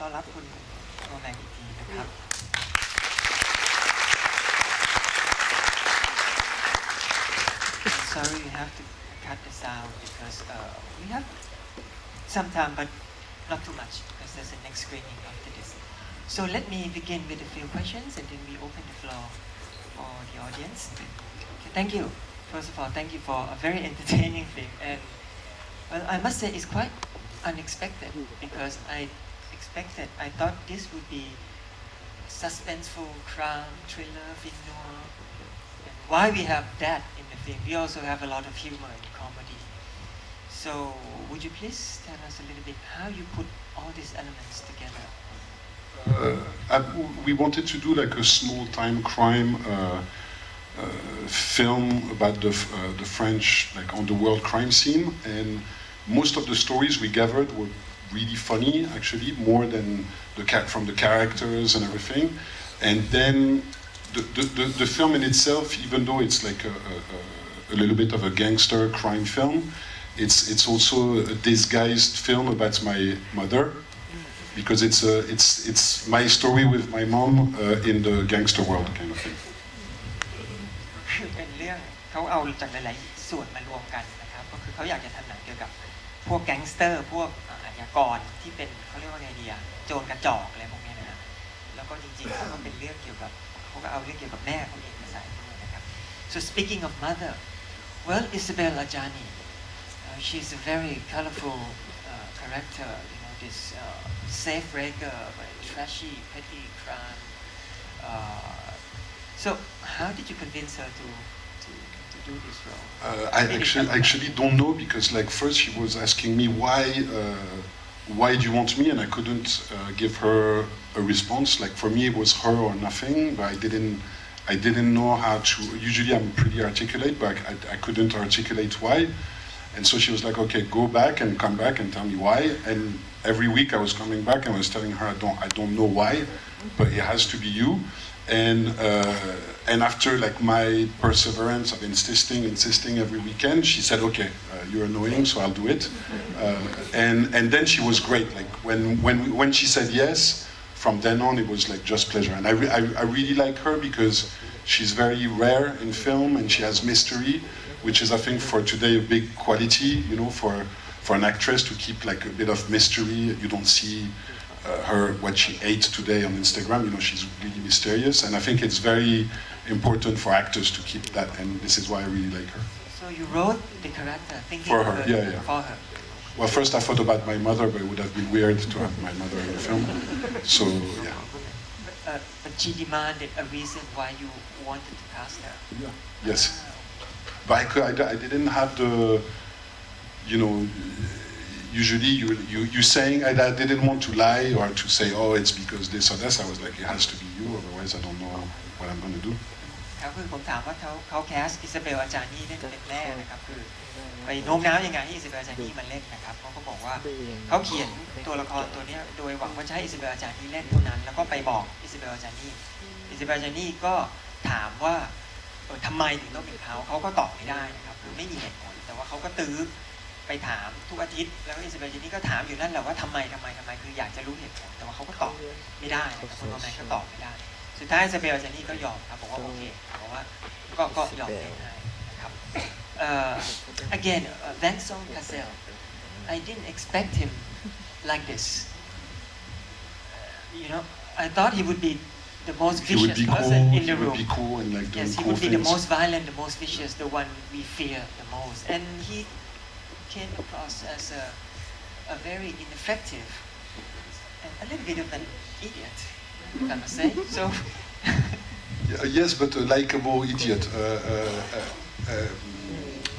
ต้อนรับคุณโรแมนอีกทีนะครับ Sorry, you have to cut the sound because we have some time, but not too much because there's a next screening after this. So let me begin with a few questions and then we open the floor for the audience. Okay, thank you. First of all, thank you for a very entertaining film. And well, I must say it's quite unexpected because I thought this would be suspenseful crime thriller film noir. And why we have that in the film, we also have a lot of humor and comedy. So would you please tell us a little bit how you put all these elements together? We wanted to do like a small time crime film about the French like underworld crime scene, and most of the stories we gathered were really funny, actually, more than from the characters and everything. And then the film in itself, even though it's like a little bit of a gangster crime film, it's also a disguised film about my mother, because it's my story with my mom in the gangster world kind of thing. เป็นเรื่องเขาเอาจากหลายๆส่วนมารวมกันนะครับก็คือเขาอยากจะทำหนังเกี่ยวกับพวกแก๊งสเตอร์พวกอาชญากรที่เป็นเขาเรียกว่าไงดีอะโจรกระจอกอะไรพวกนี้นะฮะแล้วก็จริงๆเขาก็เป็นเรื่องเกี่ยวกับเขาก็เอาเรื่องเกี่ยวกับแม่เขาเองมาใส่ด้วยนะครับ So speaking of mother, well, Isabel Adjani, she's a very colorful character, you know, this safe breaker, trashy, petty crime. So how did you convince her to do this role? I actually don't know, because like first she was asking me why do you want me, and I couldn't give her a response. Like for me it was her or nothing, but I didn't know how to. Usually I'm pretty articulate, but I couldn't articulate why. And so she was like, okay, go back and come back and tell me why. And every week I was coming back and I was telling her I don't know why, but it has to be you. And after like my perseverance of insisting every weekend, she said, okay, you're annoying, so I'll do it. And then she was great. Like when she said yes, from then on it was like just pleasure. And I really like her because she's very rare in film and she has mystery, which is I think for today a big quality, you know, for an actress to keep like a bit of mystery. You don't see her what she ate today on Instagram, you know, she's really mysterious, and I think it's very important for actors to keep that, and this is why I really like her. So you wrote the character thinking for her, yeah. For her. Well, first I thought about my mother, but it would have been weird to have my mother in the film. So yeah. But she demanded a reason why you wanted to cast her. Yeah. Yes. But I didn't have the, you know. Usually you saying I didn't want to lie or to say, oh, it's because this or this. I was like, it has to be you, otherwise I don't know what I'm going to do. ครับคือผมถามว่าเขาแคสอิซาเบลอาจารย์นี่เล่นเป็นแม่นะครับคือไปโน้มน้าวยังไงให้อิซาเบลอาจารย์นี่มาเล่นนะครับเขาก็บอกว่าเขาเขียนตัวละครตัวนี้โดยหวังว่าจะให้อิซาเบลอาจารย์นี่เล่นเท่านั้นแล้วก็ไปบอกอิซาเบลอาจารย์นี่อิซาเบลอาจารย์นี่ก็ถามว่าทำไมถึงต้องเป็นเขาก็ตอบไม่ได้นะครับคือไม่มีเหตุผลแต่ว่าเขาก็ตื้อไปถามทุกอาทิตย์แล้วอิซาเบลอาจารย์นี่ก็ถามอยู่นั่นแหละว่าทำไมคืออยากจะรู้เหตุผลแต่ว่าเขาก็ตอบไม่ได้นะครับคนโรแมนก็ตอบไม่ได้สุดท้ายอิซาเบลอาจารย์นี่ก็ยอมครับบอกว่าโอเคบอกว่าก็ยอมเล่นให้นะครับ Again, Vincent Cassel, I didn't expect him like this. You know, I thought he would be the most vicious person in the room. He would be cool and like doing yes, he cool would be things. the most violent, the most vicious, the one we fear the most. And he came across as a very ineffective and a little bit of an idiot, I must say. So. Yes, but a likable idiot.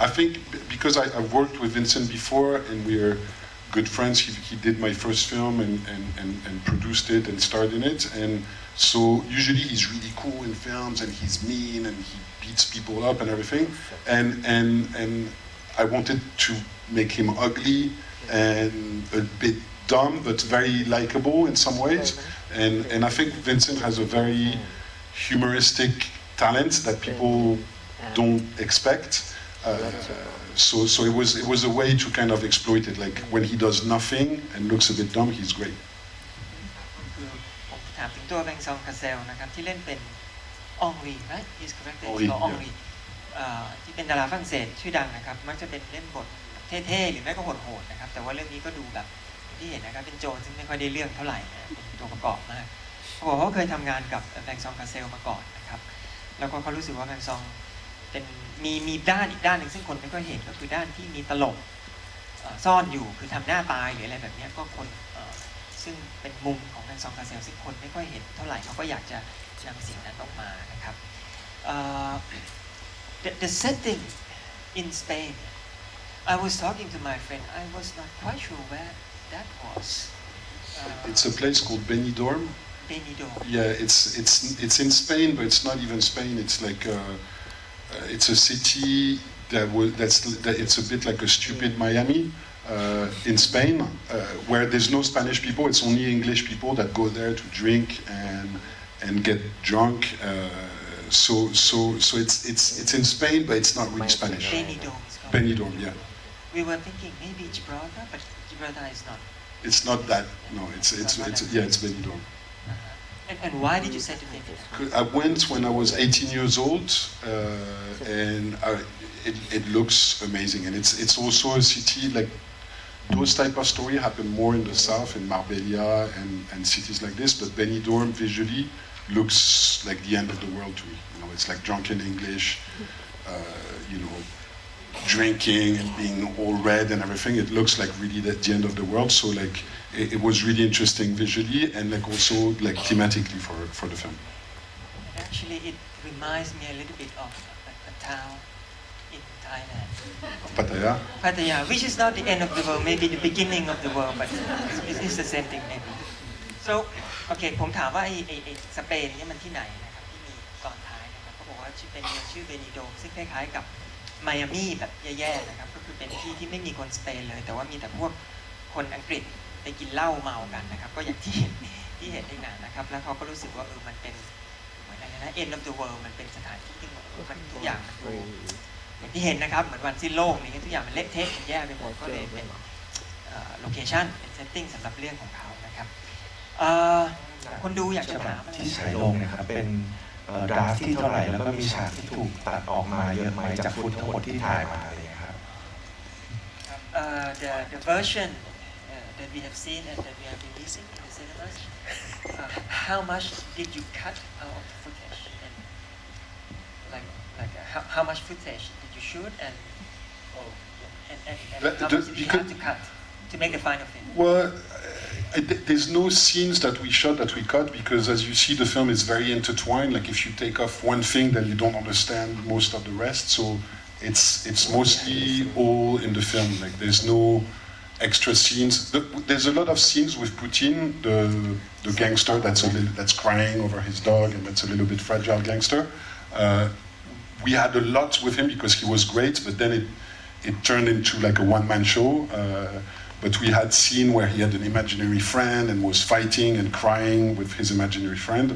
I think because I've worked with Vincent before and we're good friends, he did my first film and produced it and starred in it. And so usually he's really cool in films and he's mean and he beats people up and everything. And I wanted to make him ugly and a bit dumb, but very likable in some ways. And I think Vincent has a very humoristic talent that people don't expect. So it was a way to kind of exploit it. Like when he does nothing and looks a bit dumb, he's great. ามถึงตัวแบงซองคาเซลนะครับที่เล่นเป็นอองรี right he's correct อองรีที่เป็นดาราฝรั่งเศสชื่อดังนะครับมักจะเป็นเล่นบทเท่ๆหรือไม่ก็โหดๆนะครับแต่ว่าเรื่องนี้ก็ดูแบบที่เห็นนะครับเป็นโจรซึ่งไม่ค่อยได้เรื่องเท่าไหร่นะเป็นตัวประกอบมากเขาบอกว่าเขาเคยทำงานกับแบงซองคาเซลมาก่อนนะครับแล้วก็เขารู้สึกว่าแบงซองเป็นมีด้านอีกด้านหนึ่งซึ่งคนไม่ค่อยเห็นก็คือด้านที่มีตลกซ่อนอยู่คือทำหน้าตายหรืออะไรแบบนี้ก็คนซึ่งเป็นมุมของแบงซองคาเซลซึ่งคนไม่ค่อยเห็นเท่าไหร่เขาก็อยากจะนำสิ่งนั้นออกมานะครับthe setting in Spain I was talking to my friend I was not quite sure where that was it's a place called Benidorm. Yeah, it's in Spain, but it's not even Spain. It's like it's a city it's a bit like a stupid Miami in Spain, where there's no Spanish people. It's only English people that go there to drink and get drunk. So it's in Spain, but it's not really Spanish. Benidorm, yeah. We were thinking maybe Gibraltar, but Gibraltar is not. It's not that. No, it's Benidorm. And why did you say to Benidorm? I went when I was 18 years old, and it looks amazing. And it's also a city like those type of story happen more in the south, in Marbella and cities like this. But Benidorm visually looks like the end of the world to me. You know, it's like drunken English, drinking and being all red and everything. It looks like really the end of the world. So like it was really interesting visually and like also like thematically for the film. Actually, it reminds me a little bit of a town in Thailand. Pattaya. Pattaya, which is not the end of the world, maybe the beginning of the world, but it's the same thing maybe. So, okay, ผมถามว่าไอ้สเปนนี่มันที่ไหนนะครับที่มีตอนท้ายนะครับเขาบอกว่าเป็นเมืองชื่อเบนิโดซึ่งคล้ายๆกับไมอามี่แบบแย่ๆนะครับก็คือเป็นที่ที่ไม่มีคนสเปนเลยแต่ว่ามีแต่พวกคนอังกฤษไปกินเหล้าเมากันนะครับก็อย่างที่เห็นในหนังนะครับแล้วเขาก็รู้สึกว่ามันเป็นเหมือนอะไรนะ end of the world มันเป็นสถานที่ที่มันทุกอย่างมันดูอย่างที่เห็นนะครับเหมือนวันสิ้นโลกนี่ทุกอย่างมันเละเทะมันแย่ไปหมดก็เลยเป็นโลเคชั่นเป็นเซตติ้งสำหรับเรื่องของเขานะครับคนดูอยากจะถามอะไรที่ฉายลงนะครับเป็นดราฟที่เท่าไหร่แล้วก็มีฉากที่ถูกตัดออกมาเยอะไหมจากฟุตทั้งหมดที่ถ่ายมาเลยครับ the version that we have seen and that we are releasing in the cinemas how much did you cut out of the footage and how much footage did you shoot and how much did you have to cut to make the final film? Well, there's no scenes that we shot that we cut because as you see the film is very intertwined. Like if you take off one thing then you don't understand most of the rest. So it's mostly all in the film. Like there's no extra scenes. There's a lot of scenes with Putin, the gangster that's crying over his dog and that's a little bit fragile gangster. We had a lot with him because he was great, but then it turned into like a one-man show. But we had scene where he had an imaginary friend and was fighting and crying with his imaginary friend.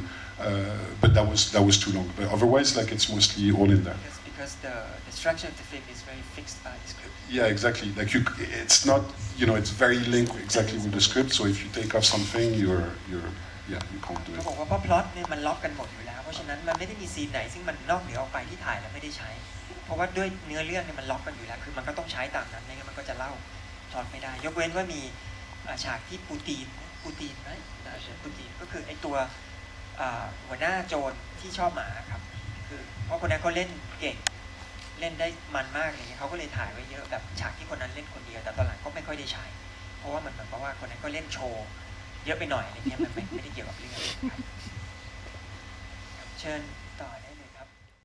But that was too long. But otherwise, like it's mostly all in there. Because the structure of the film is very fixed by the script. Yeah, exactly. Like it's not, it's very linked exactly with the script. So if you take off something, you can't do it. เขาบอกว่าเพราะพล็อตเนี่ยมันล็อกกันหมดอยู่แล้วเพราะฉะนั้นมันไม่ได้มีซีนไหนซึ่งมันนอกเหนือออกไปที่ถ่ายแล้วไม่ได้ใช้เพราะว่าด้วยเนื้อเรื่องเนี่ยมันล็อกกันอยู่แล้วคือมันก็ต้องใช้ตามนั้นไม่งั้นมันก็จะเล่าช็อตไม่ได้ยกเว้นว่ามีฉากที่ปูตีนไหมปูตีนก็คือไอตัวหัวหน้าโจรที่ชอบหมาครับคือเพราะคนนั้นเขาเล่นเก่งเล่นได้มันมากอะไรเงี้ยเขาก็เลยถ่ายไว้เยอะแบบฉากที่คนนั้นเล่นคนเดียวแต่ตอนหลังก็ไม่ค่อยได้ใช้เพราะว่ามันเหมือนกับว่าคนนั้นก็เล่นโชว์เยอะไปหน่อยอะไรเงี้ยมันไม่ได้เกี่ยวกับเรื่องครับเชิญต่อ